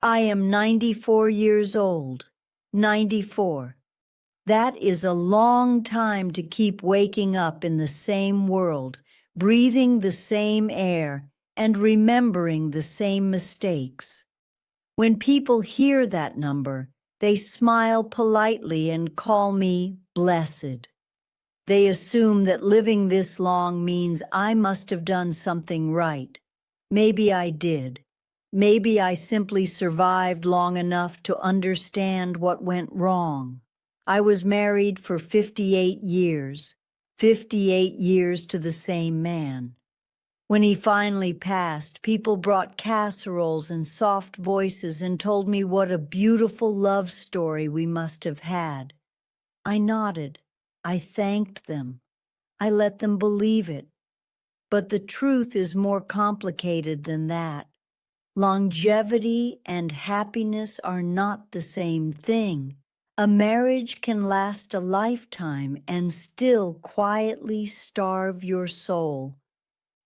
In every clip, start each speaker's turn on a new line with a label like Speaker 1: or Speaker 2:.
Speaker 1: I am 94 years old. 94. That is a long time to keep waking up in the same world, breathing the same air, and remembering the same mistakes. When people hear that number, they smile politely and call me blessed. They assume that living this long means I must have done something right. Maybe I did. Maybe I simply survived long enough to understand what went wrong. I was married for 58 years, 58 years to the same man. When he finally passed, people brought casseroles and soft voices and told me what a beautiful love story we must have had. I nodded. I thanked them. I let them believe it. But the truth is more complicated than that. Longevity and happiness are not the same thing. A marriage can last a lifetime and still quietly starve your soul.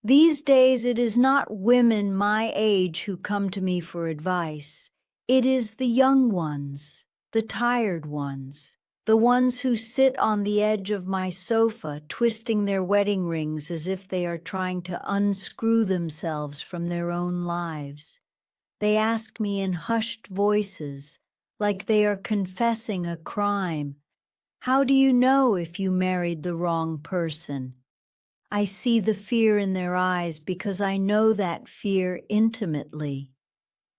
Speaker 1: These days, it is not women my age who come to me for advice. It is the young ones, the tired ones, the ones who sit on the edge of my sofa twisting their wedding rings as if they are trying to unscrew themselves from their own lives. They ask me in hushed voices, like they are confessing a crime. How do you know if you married the wrong person? I see the fear in their eyes because I know that fear intimately.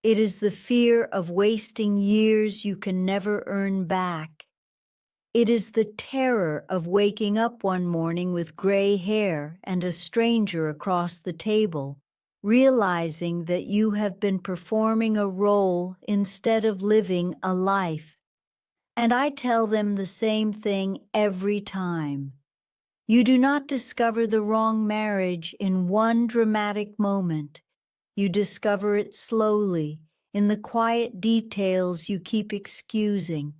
Speaker 1: It is the fear of wasting years you can never earn back. It is the terror of waking up one morning with gray hair and a stranger across the table, realizing that you have been performing a role instead of living a life. And I tell them the same thing every time. You do not discover the wrong marriage in one dramatic moment. You discover it slowly, in the quiet details you keep excusing.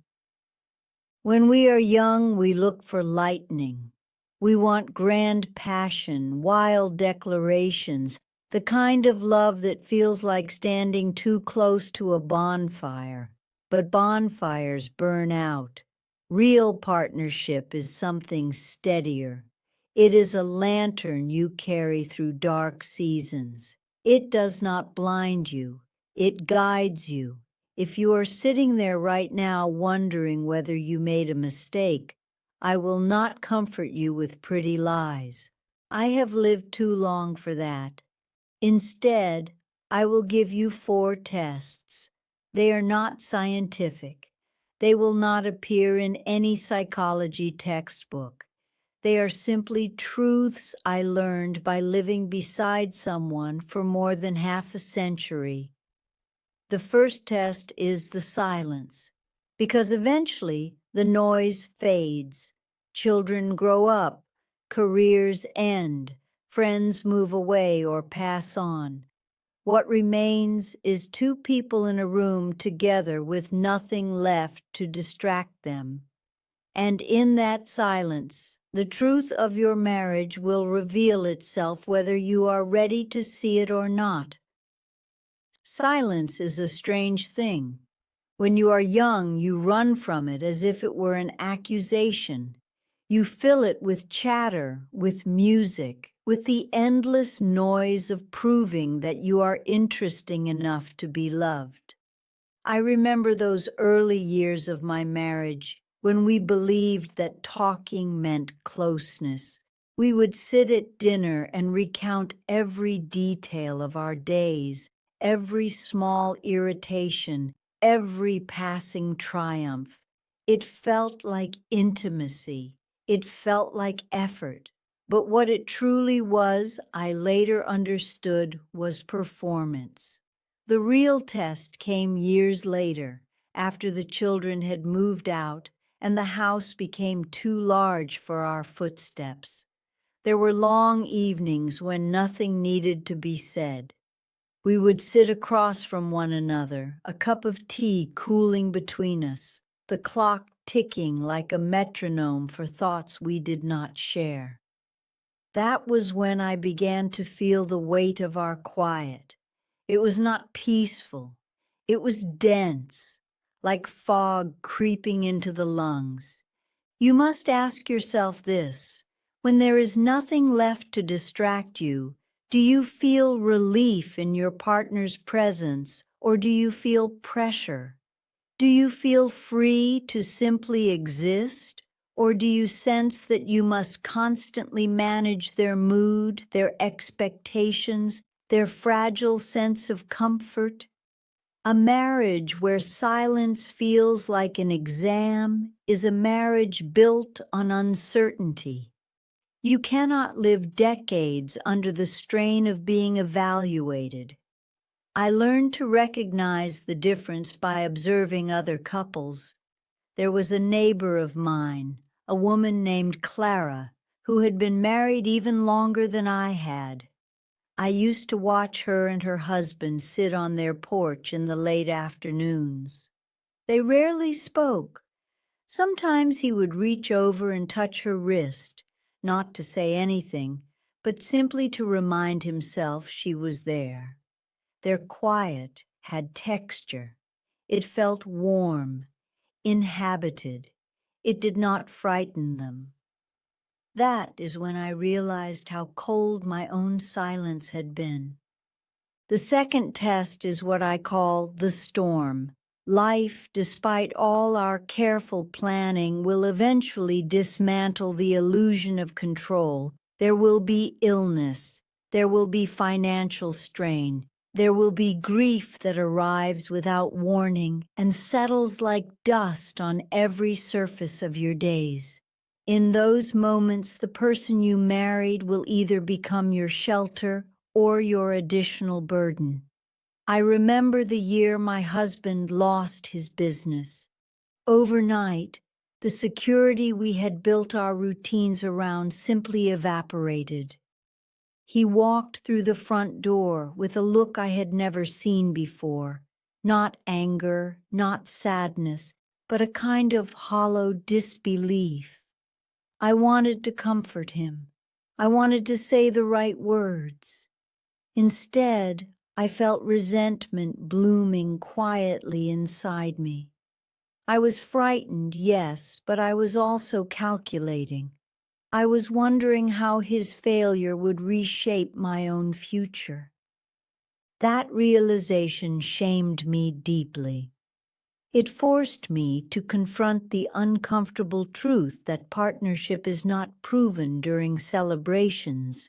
Speaker 1: When we are young, we look for lightning. We want grand passion, wild declarations, the kind of love that feels like standing too close to a bonfire. But bonfires burn out. Real partnership is something steadier. It is a lantern you carry through dark seasons. It does not blind you. It guides you. If you are sitting there right now wondering whether you made a mistake, I will not comfort you with pretty lies. I have lived too long for that. Instead, I will give you 4 tests. They are not scientific. They will not appear in any psychology textbook. They are simply truths I learned by living beside someone for more than half a century. The first test is the silence, because eventually the noise fades. Children grow up, careers end, friends move away or pass on. What remains is 2 people in a room together with nothing left to distract them. And in that silence, the truth of your marriage will reveal itself whether you are ready to see it or not. Silence is a strange thing. When you are young, you run from it as if it were an accusation. You fill it with chatter, with music, with the endless noise of proving that you are interesting enough to be loved. I remember those early years of my marriage when we believed that talking meant closeness. We would sit at dinner and recount every detail of our days, every small irritation, every passing triumph. It felt like intimacy. It felt like effort. But what it truly was, I later understood, was performance. The real test came years later, after the children had moved out and the house became too large for our footsteps. There were long evenings when nothing needed to be said. We would sit across from one another, a cup of tea cooling between us, the clock ticking like a metronome for thoughts we did not share. That was when I began to feel the weight of our quiet. It was not peaceful. It was dense, like fog creeping into the lungs. You must ask yourself this: when there is nothing left to distract you, do you feel relief in your partner's presence, or do you feel pressure? Do you feel free to simply exist, or do you sense that you must constantly manage their mood, their expectations, their fragile sense of comfort? A marriage where silence feels like an exam is a marriage built on uncertainty. You cannot live decades under the strain of being evaluated. I learned to recognize the difference by observing other couples. There was a neighbor of mine, a woman named Clara, who had been married even longer than I had. I used to watch her and her husband sit on their porch in the late afternoons. They rarely spoke. Sometimes he would reach over and touch her wrist, not to say anything, but simply to remind himself she was there. Their quiet had texture. It felt warm, inhabited. It did not frighten them. That is when I realized how cold my own silence had been. The second test is what I call the storm. Life, despite all our careful planning, will eventually dismantle the illusion of control. There will be illness. There will be financial strain. There will be grief that arrives without warning and settles like dust on every surface of your days. In those moments, the person you married will either become your shelter or your additional burden. I remember the year my husband lost his business. Overnight, the security we had built our routines around simply evaporated. He walked through the front door with a look I had never seen before, not anger, not sadness, but a kind of hollow disbelief. I wanted to comfort him. I wanted to say the right words. Instead, I felt resentment blooming quietly inside me. I was frightened, yes, but I was also calculating. I was wondering how his failure would reshape my own future. That realization shamed me deeply. It forced me to confront the uncomfortable truth that partnership is not proven during celebrations.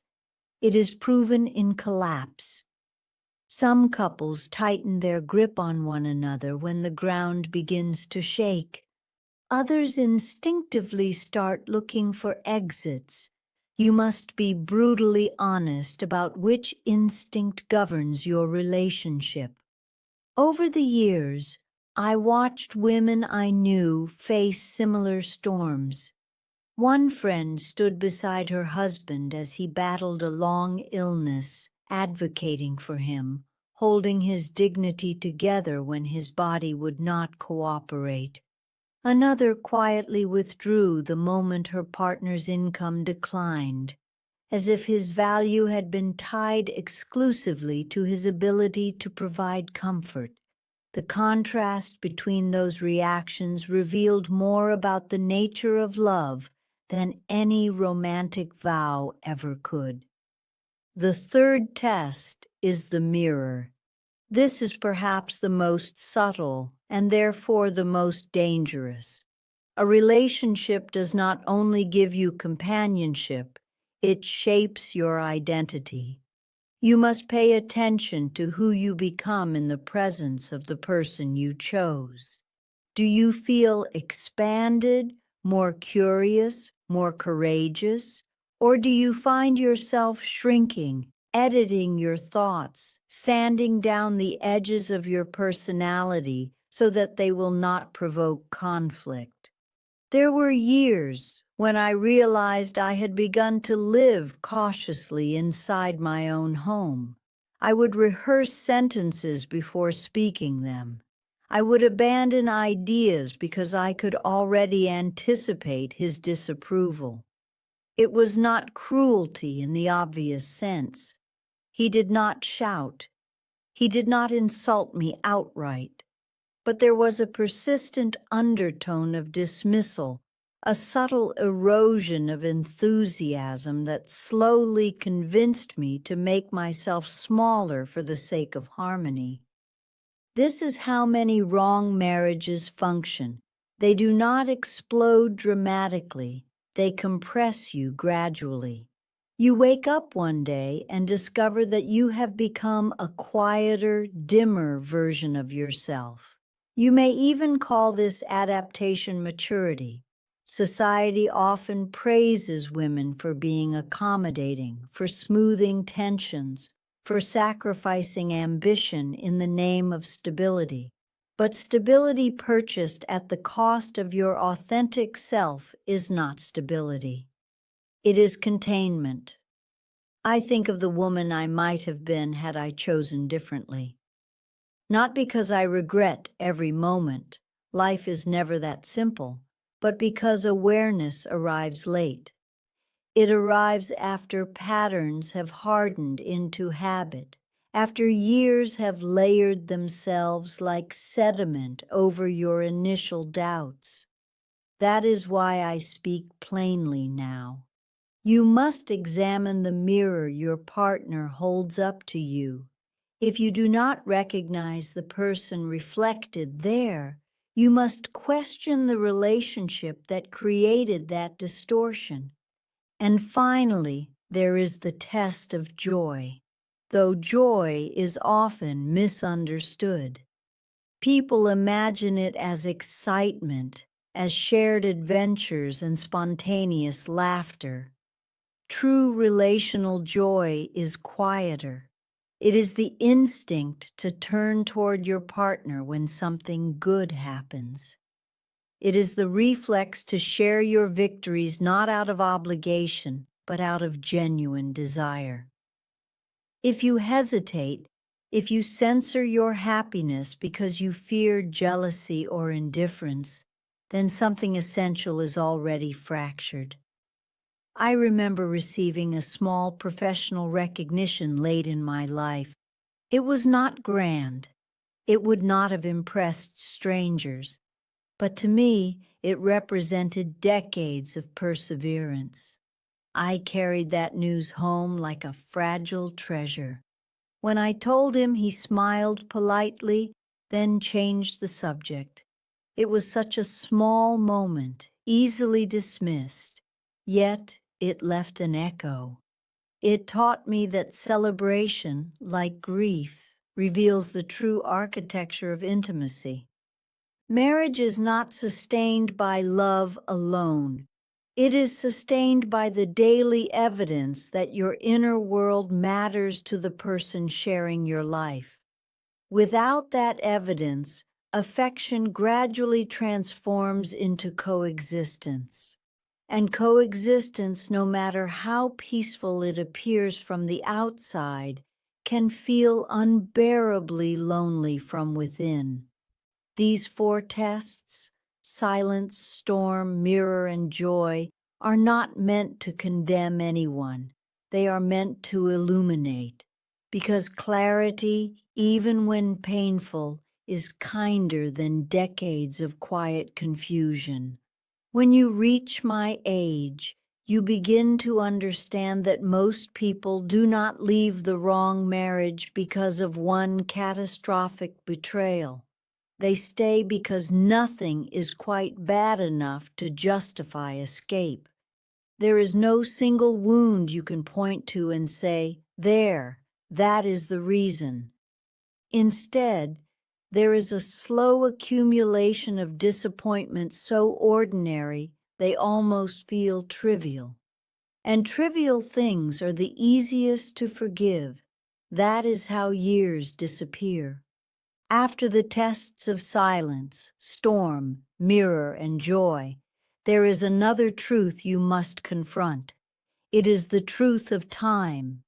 Speaker 1: It is proven in collapse. Some couples tighten their grip on one another when the ground begins to shake. Others instinctively start looking for exits. You must be brutally honest about which instinct governs your relationship. Over the years, I watched women I knew face similar storms. One friend stood beside her husband as he battled a long illness, advocating for him, holding his dignity together when his body would not cooperate. Another quietly withdrew the moment her partner's income declined, as if his value had been tied exclusively to his ability to provide comfort. The contrast between those reactions revealed more about the nature of love than any romantic vow ever could. The third test is the mirror. This is perhaps the most subtle and therefore the most dangerous. A relationship does not only give you companionship, it shapes your identity. You must pay attention to who you become in the presence of the person you chose. Do you feel expanded, more curious, more courageous? Or do you find yourself shrinking, editing your thoughts, sanding down the edges of your personality so that they will not provoke conflict? There were years when I realized I had begun to live cautiously inside my own home. I would rehearse sentences before speaking them. I would abandon ideas because I could already anticipate his disapproval. It was not cruelty in the obvious sense. He did not shout. He did not insult me outright, but there was a persistent undertone of dismissal, a subtle erosion of enthusiasm that slowly convinced me to make myself smaller for the sake of harmony. This is how many wrong marriages function. They do not explode dramatically, they compress you gradually. You wake up one day and discover that you have become a quieter, dimmer version of yourself. You may even call this adaptation maturity. Society often praises women for being accommodating, for smoothing tensions, for sacrificing ambition in the name of stability. But stability purchased at the cost of your authentic self is not stability. It is containment. I think of the woman I might have been had I chosen differently. Not because I regret every moment, life is never that simple, but because awareness arrives late. It arrives after patterns have hardened into habit, after years have layered themselves like sediment over your initial doubts. That is why I speak plainly now. You must examine the mirror your partner holds up to you. If you do not recognize the person reflected there, you must question the relationship that created that distortion. And finally, there is the test of joy, though joy is often misunderstood. People imagine it as excitement, as shared adventures and spontaneous laughter. True relational joy is quieter. It is the instinct to turn toward your partner when something good happens. It is the reflex to share your victories not out of obligation, but out of genuine desire. If you hesitate, if you censor your happiness because you fear jealousy or indifference, then something essential is already fractured. I remember receiving a small professional recognition late in my life. It was not grand. It would not have impressed strangers. But to me, it represented decades of perseverance. I carried that news home like a fragile treasure. When I told him, he smiled politely, then changed the subject. It was such a small moment, easily dismissed, yet it left an echo. It taught me that celebration, like grief, reveals the true architecture of intimacy. Marriage is not sustained by love alone. It is sustained by the daily evidence that your inner world matters to the person sharing your life. Without that evidence, affection gradually transforms into coexistence. And coexistence, no matter how peaceful it appears from the outside, can feel unbearably lonely from within. These four tests, silence, storm, mirror, and joy, are not meant to condemn anyone. They are meant to illuminate, because clarity, even when painful, is kinder than decades of quiet confusion. When you reach my age, you begin to understand that most people do not leave the wrong marriage because of one catastrophic betrayal. They stay because nothing is quite bad enough to justify escape. There is no single wound you can point to and say, "There, that is the reason." Instead, there is a slow accumulation of disappointments so ordinary they almost feel trivial. And trivial things are the easiest to forgive. That is how years disappear. After the tests of silence, storm, mirror, and joy, there is another truth you must confront. It is the truth of time.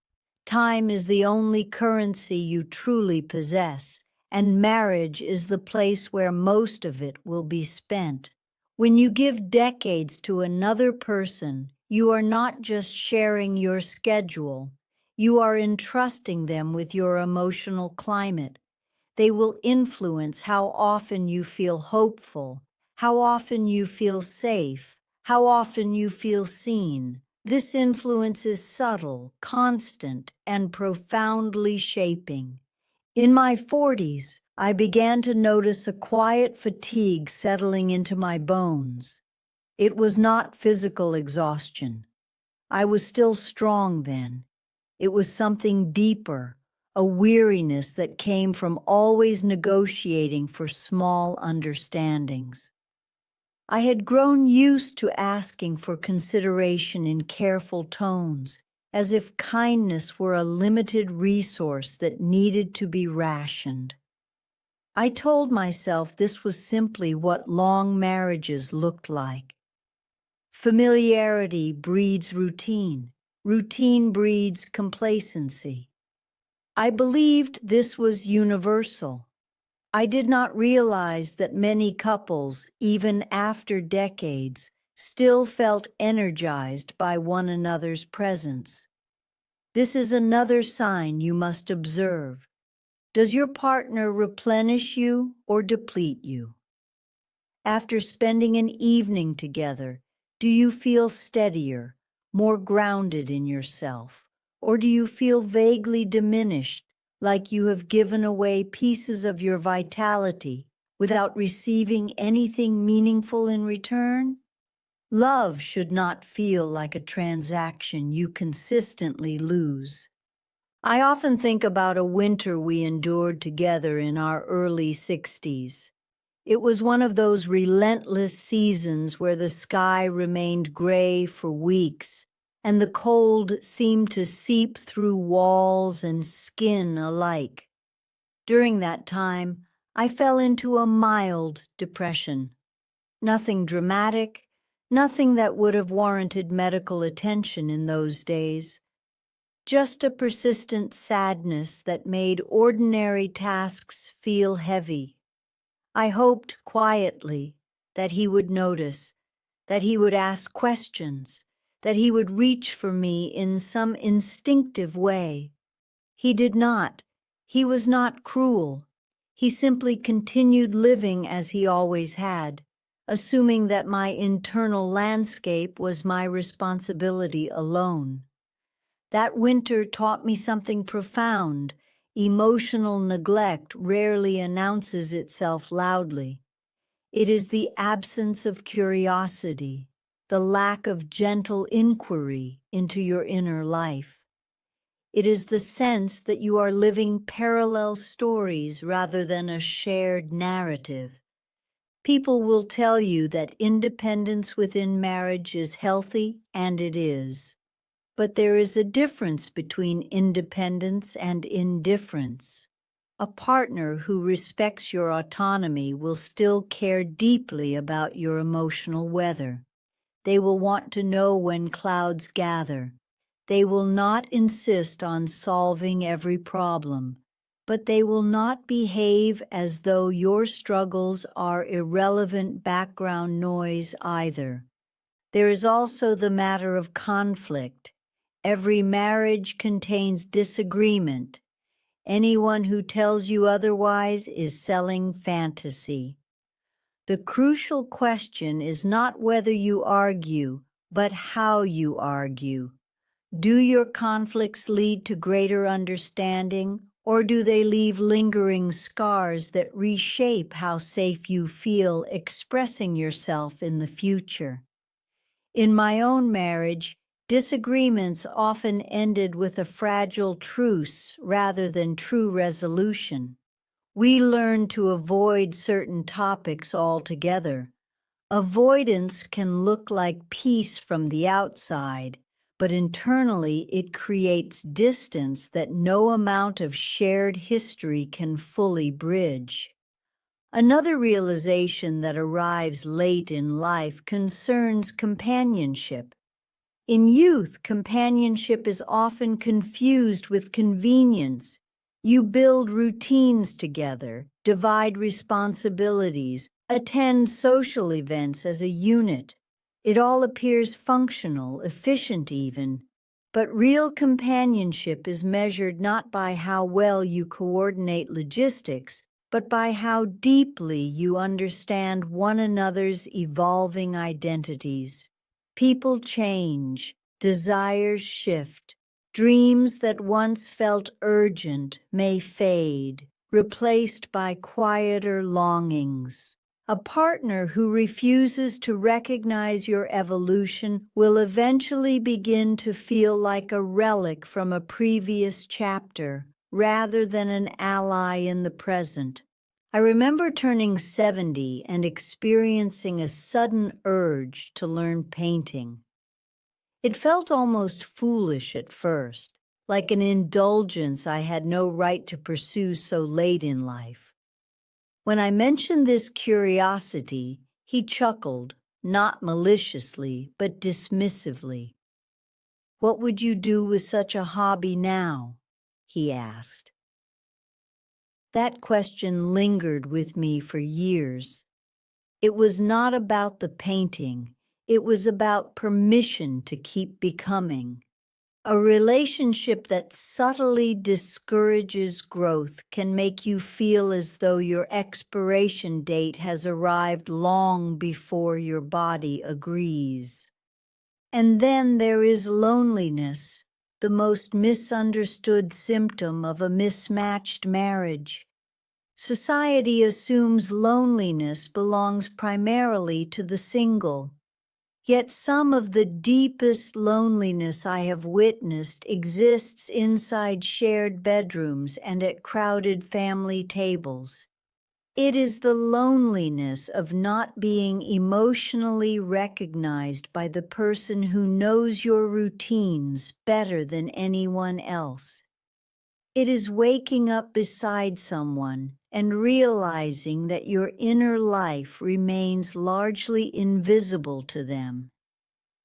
Speaker 1: Time is the only currency you truly possess, and marriage is the place where most of it will be spent. When you give decades to another person, you are not just sharing your schedule. You are entrusting them with your emotional climate. They will influence how often you feel hopeful, how often you feel safe, how often you feel seen. This influence is subtle, constant, and profoundly shaping. In my 40s, I began to notice a quiet fatigue settling into my bones. It was not physical exhaustion. I was still strong then. It was something deeper, a weariness that came from always negotiating for small understandings. I had grown used to asking for consideration in careful tones, as if kindness were a limited resource that needed to be rationed. I told myself this was simply what long marriages looked like. Familiarity breeds routine. Routine breeds complacency. I believed this was universal. I did not realize that many couples, even after decades, still felt energized by one another's presence. This is another sign you must observe. Does your partner replenish you or deplete you? After spending an evening together, do you feel steadier, more grounded in yourself? Or do you feel vaguely diminished, like you have given away pieces of your vitality without receiving anything meaningful in return? Love should not feel like a transaction you consistently lose. I often think about a winter we endured together in our early 60s. It was one of those relentless seasons where the sky remained gray for weeks, and the cold seemed to seep through walls and skin alike. During that time, I fell into a mild depression. Nothing dramatic, nothing that would have warranted medical attention in those days. Just a persistent sadness that made ordinary tasks feel heavy. I hoped quietly that he would notice, that he would ask questions, that he would reach for me in some instinctive way. He did not. He was not cruel. He simply continued living as he always had, assuming that my internal landscape was my responsibility alone. That winter taught me something profound. Emotional neglect rarely announces itself loudly. It is the absence of curiosity, the lack of gentle inquiry into your inner life. It is the sense that you are living parallel stories rather than a shared narrative. People will tell you that independence within marriage is healthy, and it is. But there is a difference between independence and indifference. A partner who respects your autonomy will still care deeply about your emotional weather. They will want to know when clouds gather. They will not insist on solving every problem, but they will not behave as though your struggles are irrelevant background noise either. There is also the matter of conflict. Every marriage contains disagreement. Anyone who tells you otherwise is selling fantasy. The crucial question is not whether you argue, but how you argue. Do your conflicts lead to greater understanding, or do they leave lingering scars that reshape how safe you feel expressing yourself in the future? In my own marriage, disagreements often ended with a fragile truce rather than true resolution. We learned to avoid certain topics altogether. Avoidance can look like peace from the outside, but internally it creates distance that no amount of shared history can fully bridge. Another realization that arrives late in life concerns companionship. In youth, companionship is often confused with convenience. You build routines together, divide responsibilities, attend social events as a unit. It all appears functional, efficient even. But real companionship is measured not by how well you coordinate logistics, but by how deeply you understand one another's evolving identities. People change, desires shift, dreams that once felt urgent may fade, replaced by quieter longings. A partner who refuses to recognize your evolution will eventually begin to feel like a relic from a previous chapter, rather than an ally in the present. I remember turning 70 and experiencing a sudden urge to learn painting. It felt almost foolish at first, like an indulgence I had no right to pursue so late in life. When I mentioned this curiosity, he chuckled, not maliciously, but dismissively. "What would you do with such a hobby now?" he asked. That question lingered with me for years. It was not about the painting, it was about permission to keep becoming. A relationship that subtly discourages growth can make you feel as though your expiration date has arrived long before your body agrees. And then there is loneliness, the most misunderstood symptom of a mismatched marriage. Society assumes loneliness belongs primarily to the single. Yet some of the deepest loneliness I have witnessed exists inside shared bedrooms and at crowded family tables. It is the loneliness of not being emotionally recognized by the person who knows your routines better than anyone else. It is waking up beside someone and realizing that your inner life remains largely invisible to them.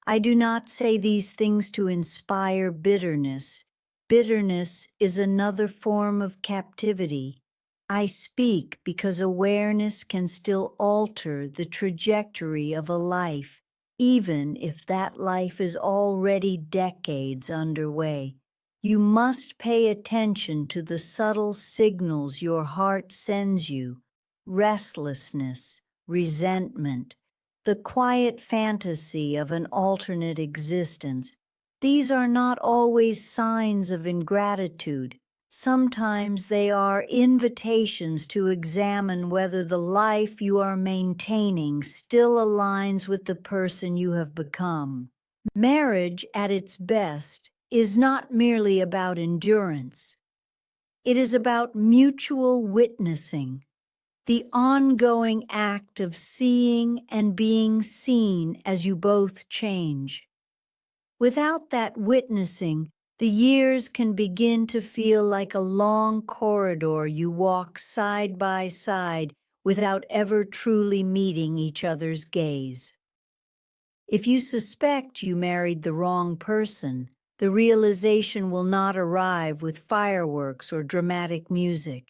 Speaker 1: I do not say these things to inspire bitterness. Bitterness is another form of captivity. I speak because awareness can still alter the trajectory of a life, even if that life is already decades underway. You must pay attention to the subtle signals your heart sends you: restlessness, resentment, the quiet fantasy of an alternate existence. These are not always signs of ingratitude. Sometimes they are invitations to examine whether the life you are maintaining still aligns with the person you have become. Marriage, at its best, is not merely about endurance. It is about mutual witnessing, the ongoing act of seeing and being seen as you both change. Without that witnessing, the years can begin to feel like a long corridor you walk side by side without ever truly meeting each other's gaze. If you suspect you married the wrong person, the realization will not arrive with fireworks or dramatic music.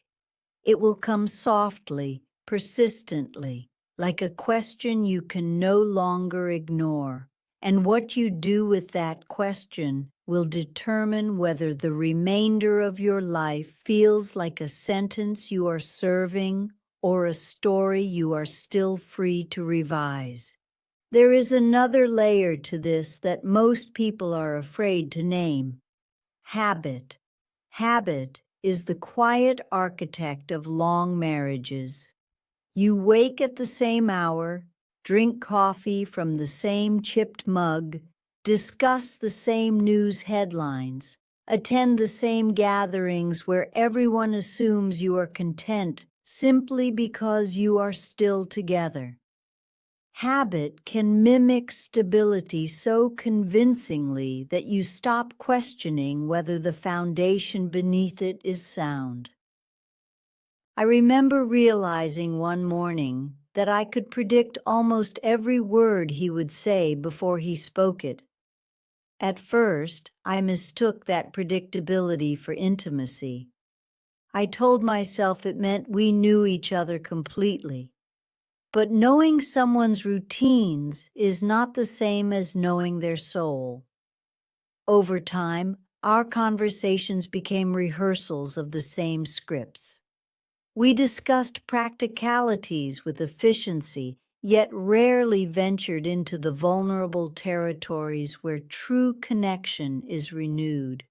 Speaker 1: It will come softly, persistently, like a question you can no longer ignore. And what you do with that question will determine whether the remainder of your life feels like a sentence you are serving or a story you are still free to revise. There is another layer to this that most people are afraid to name: habit. Habit is the quiet architect of long marriages. You wake at the same hour, drink coffee from the same chipped mug, discuss the same news headlines, attend the same gatherings where everyone assumes you are content simply because you are still together. Habit can mimic stability so convincingly that you stop questioning whether the foundation beneath it is sound. I remember realizing one morning that I could predict almost every word he would say before he spoke it. At first, I mistook that predictability for intimacy. I told myself it meant we knew each other completely. But knowing someone's routines is not the same as knowing their soul. Over time, our conversations became rehearsals of the same scripts. We discussed practicalities with efficiency, yet rarely ventured into the vulnerable territories where true connection is renewed.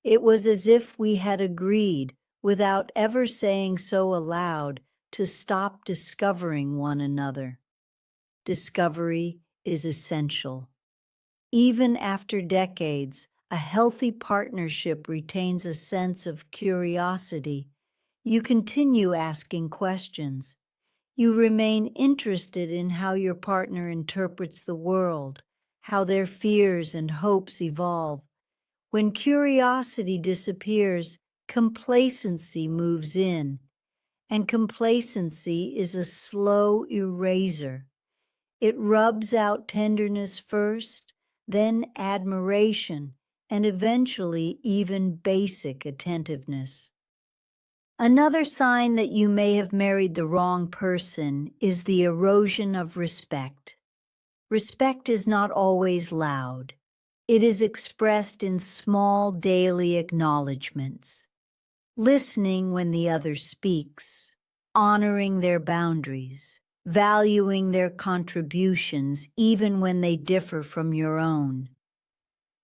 Speaker 1: It was as if we had agreed, without ever saying so aloud, to stop discovering one another. Discovery is essential. Even after decades, a healthy partnership retains a sense of curiosity. You continue asking questions. You remain interested in how your partner interprets the world, how their fears and hopes evolve. When curiosity disappears, complacency moves in, and complacency is a slow eraser. It rubs out tenderness first, then admiration, and eventually even basic attentiveness. Another sign that you may have married the wrong person is the erosion of respect. Respect is not always loud. It is expressed in small daily acknowledgments. Listening when the other speaks, honoring their boundaries, valuing their contributions even when they differ from your own.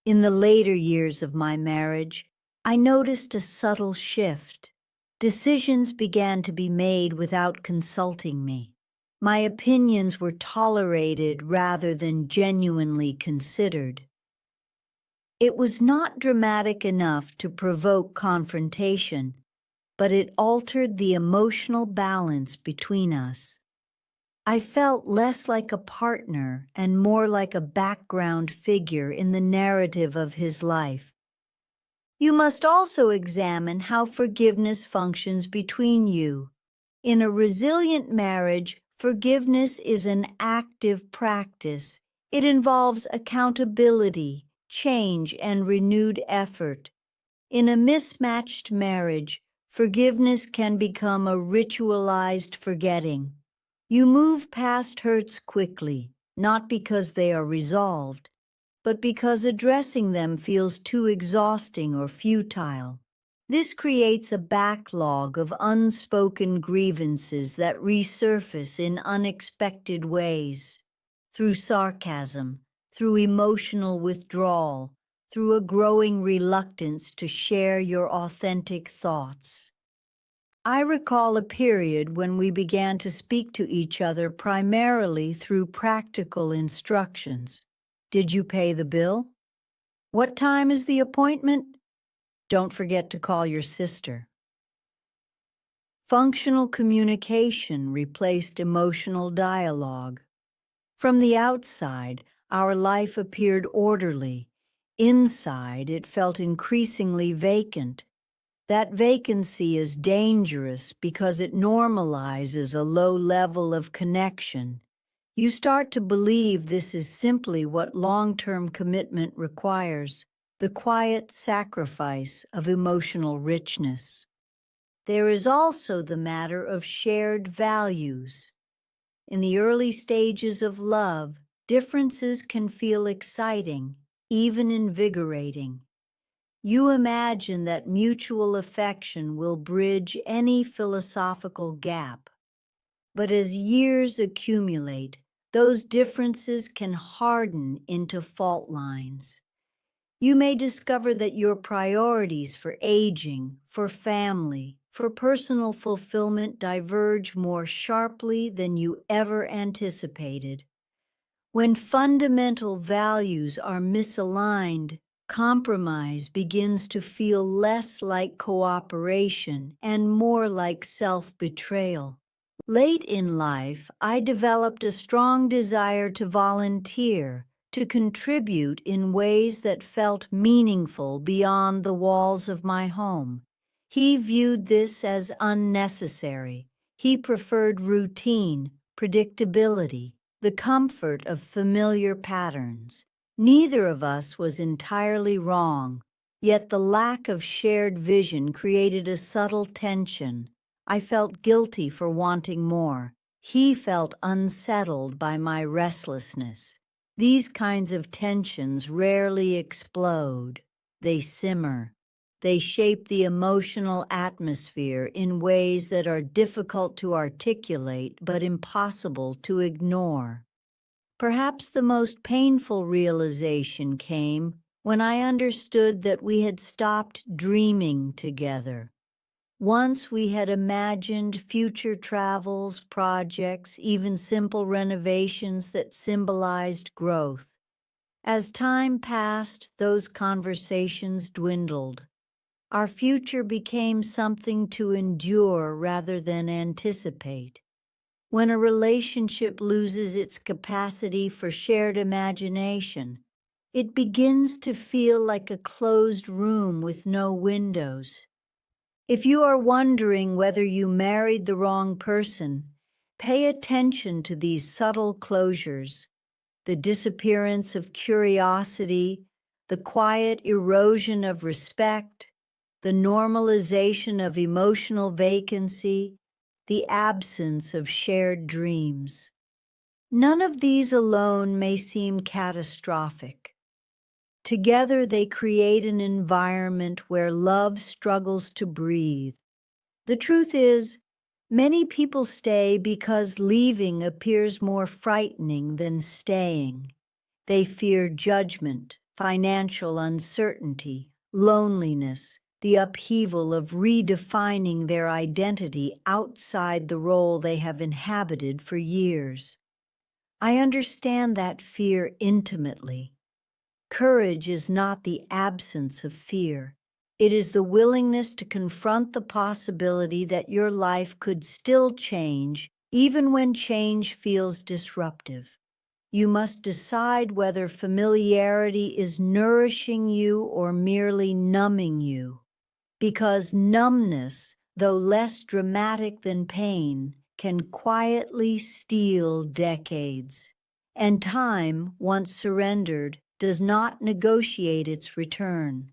Speaker 1: In the later years of my marriage, I noticed a subtle shift. Decisions began to be made without consulting me. My opinions were tolerated rather than genuinely considered. It was not dramatic enough to provoke confrontation, but it altered the emotional balance between us. I felt less like a partner and more like a background figure in the narrative of his life. You must also examine how forgiveness functions between you. In a resilient marriage, forgiveness is an active practice. It involves accountability, change, and renewed effort. In a mismatched marriage, forgiveness can become a ritualized forgetting. You move past hurts quickly, not because they are resolved, but because addressing them feels too exhausting or futile. This creates a backlog of unspoken grievances that resurface in unexpected ways, through sarcasm, through emotional withdrawal, through a growing reluctance to share your authentic thoughts. I recall a period when we began to speak to each other primarily through practical instructions. Did you pay the bill? What time is the appointment? Don't forget to call your sister. Functional communication replaced emotional dialogue. From the outside, our life appeared orderly. Inside, it felt increasingly vacant. That vacancy is dangerous because it normalizes a low level of connection. You start to believe this is simply what long-term commitment requires, the quiet sacrifice of emotional richness. There is also the matter of shared values. In the early stages of love, differences can feel exciting, even invigorating. You imagine that mutual affection will bridge any philosophical gap. But as years accumulate, those differences can harden into fault lines. You may discover that your priorities for aging, for family, for personal fulfillment diverge more sharply than you ever anticipated. When fundamental values are misaligned, compromise begins to feel less like cooperation and more like self-betrayal. Late in life, I developed a strong desire to volunteer, to contribute in ways that felt meaningful beyond the walls of my home. He viewed this as unnecessary. He preferred routine, predictability, the comfort of familiar patterns. Neither of us was entirely wrong, yet the lack of shared vision created a subtle tension. I felt guilty for wanting more. He felt unsettled by my restlessness. These kinds of tensions rarely explode. They simmer. They shape the emotional atmosphere in ways that are difficult to articulate but impossible to ignore. Perhaps the most painful realization came when I understood that we had stopped dreaming together. Once we had imagined future travels, projects, even simple renovations that symbolized growth. As time passed, those conversations dwindled. Our future became something to endure rather than anticipate. When a relationship loses its capacity for shared imagination, it begins to feel like a closed room with no windows. If you are wondering whether you married the wrong person, pay attention to these subtle closures, the disappearance of curiosity, the quiet erosion of respect, the normalization of emotional vacancy, the absence of shared dreams. None of these alone may seem catastrophic. Together they create an environment where love struggles to breathe. The truth is, many people stay because leaving appears more frightening than staying. They fear judgment, financial uncertainty, loneliness, the upheaval of redefining their identity outside the role they have inhabited for years. I understand that fear intimately. Courage is not the absence of fear. It is the willingness to confront the possibility that your life could still change, even when change feels disruptive. You must decide whether familiarity is nourishing you or merely numbing you. Because numbness, though less dramatic than pain, can quietly steal decades. And time, once surrendered, does not negotiate its return.